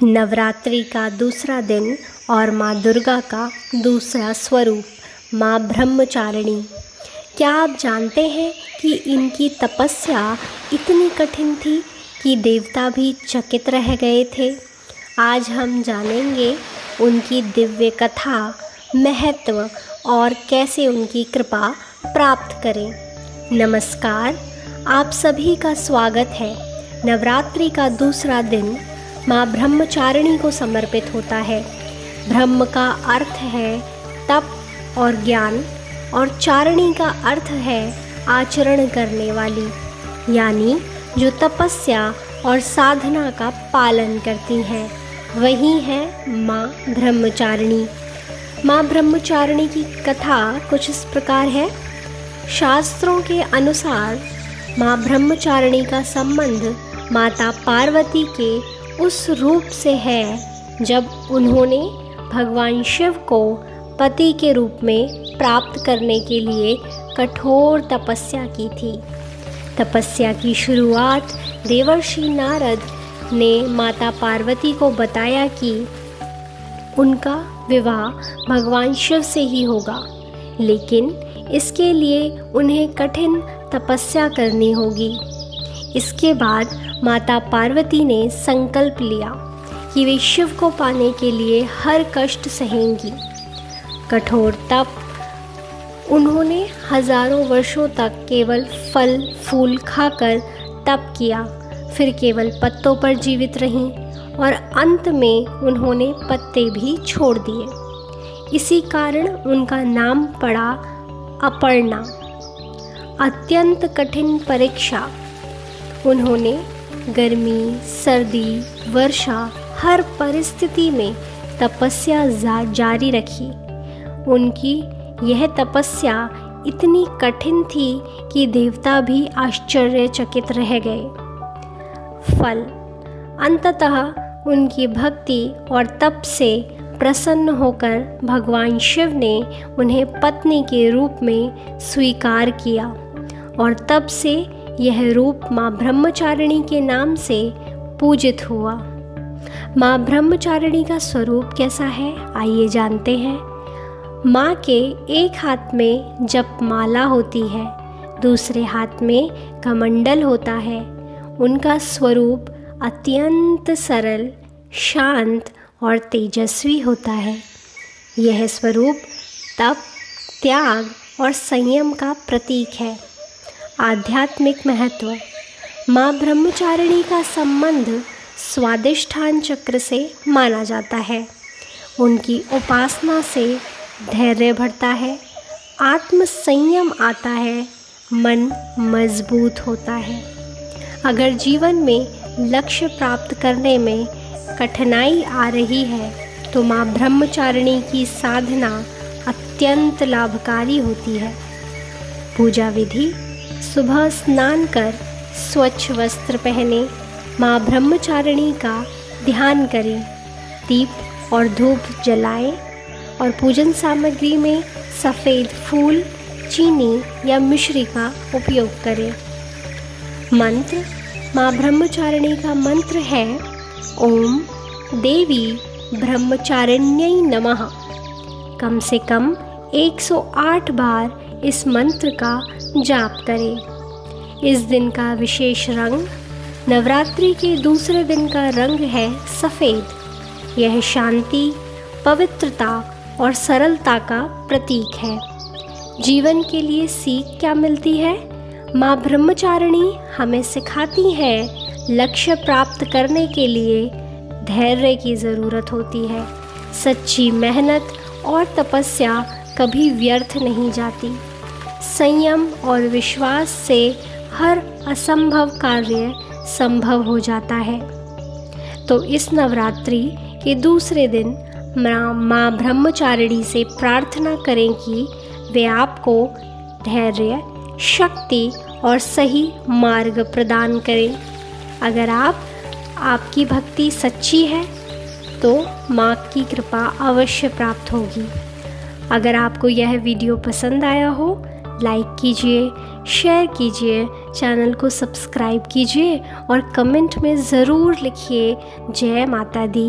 नवरात्रि का दूसरा दिन और माँ दुर्गा का दूसरा स्वरूप माँ ब्रह्मचारिणी। क्या आप जानते हैं कि इनकी तपस्या इतनी कठिन थी कि देवता भी चकित रह गए थे। आज हम जानेंगे उनकी दिव्य कथा, महत्व और कैसे उनकी कृपा प्राप्त करें। नमस्कार, आप सभी का स्वागत है। नवरात्रि का दूसरा दिन माँ ब्रह्मचारिणी को समर्पित होता है। ब्रह्म का अर्थ है तप और ज्ञान और चारिणी का अर्थ है आचरण करने वाली, यानी जो तपस्या और साधना का पालन करती हैं, वही है माँ ब्रह्मचारिणी। माँ ब्रह्मचारिणी की कथा कुछ इस प्रकार है। शास्त्रों के अनुसार माँ ब्रह्मचारिणी का संबंध माता पार्वती के उस रूप से है जब उन्होंने भगवान शिव को पति के रूप में प्राप्त करने के लिए कठोर तपस्या की थी। तपस्या की शुरुआत देवर्षि नारद ने माता पार्वती को बताया कि उनका विवाह भगवान शिव से ही होगा, लेकिन इसके लिए उन्हें कठिन तपस्या करनी होगी। इसके बाद माता पार्वती ने संकल्प लिया कि वे शिव को पाने के लिए हर कष्ट सहेंगी। कठोर तप उन्होंने हजारों वर्षों तक केवल फल फूल खाकर तप किया, फिर केवल पत्तों पर जीवित रहीं और अंत में उन्होंने पत्ते भी छोड़ दिए। इसी कारण उनका नाम पड़ा अपर्णा। अत्यंत कठिन परीक्षा उन्होंने गर्मी, सर्दी, वर्षा हर परिस्थिति में तपस्या जारी रखी। उनकी यह तपस्या इतनी कठिन थी कि देवता भी आश्चर्यचकित रह गए। फल अंततः उनकी भक्ति और तप से प्रसन्न होकर भगवान शिव ने उन्हें पत्नी के रूप में स्वीकार किया और तब से यह रूप माँ ब्रह्मचारिणी के नाम से पूजित हुआ। माँ ब्रह्मचारिणी का स्वरूप कैसा है, आइए जानते हैं। माँ के एक हाथ में जप माला होती है, दूसरे हाथ में कमंडल होता है। उनका स्वरूप अत्यंत सरल, शांत और तेजस्वी होता है। यह स्वरूप तप, त्याग और संयम का प्रतीक है। आध्यात्मिक महत्व। माँ ब्रह्मचारिणी का संबंध स्वादिष्ठान चक्र से माना जाता है। उनकी उपासना से धैर्य बढ़ता है, आत्म संयम आता है, मन मजबूत होता है। अगर जीवन में लक्ष्य प्राप्त करने में कठिनाई आ रही है तो माँ ब्रह्मचारिणी की साधना अत्यंत लाभकारी होती है। पूजा विधि। सुबह स्नान कर स्वच्छ वस्त्र पहने माँ ब्रह्मचारिणी का ध्यान करें। दीप और धूप जलाएं और पूजन सामग्री में सफ़ेद फूल, चीनी या मिश्री का उपयोग करें। मंत्र। माँ ब्रह्मचारिणी का मंत्र है ओम देवी ब्रह्मचारिण्यै नमः। कम से कम 108 बार इस मंत्र का जाप करें। इस दिन का विशेष रंग। नवरात्रि के दूसरे दिन का रंग है सफ़ेद। यह शांति, पवित्रता और सरलता का प्रतीक है। जीवन के लिए सीख क्या मिलती है? माँ ब्रह्मचारिणी हमें सिखाती है लक्ष्य प्राप्त करने के लिए धैर्य की ज़रूरत होती है। सच्ची मेहनत और तपस्या कभी व्यर्थ नहीं जाती। संयम और विश्वास से हर असंभव कार्य संभव हो जाता है। तो इस नवरात्रि के दूसरे दिन माँ ब्रह्मचारिणी से प्रार्थना करें कि वे आपको धैर्य, शक्ति और सही मार्ग प्रदान करें। अगर आपकी भक्ति सच्ची है तो माँ की कृपा अवश्य प्राप्त होगी। अगर आपको यह वीडियो पसंद आया हो, लाइक कीजिए, शेयर कीजिए, चैनल को सब्सक्राइब कीजिए और कमेंट में ज़रूर लिखिए जय माता दी।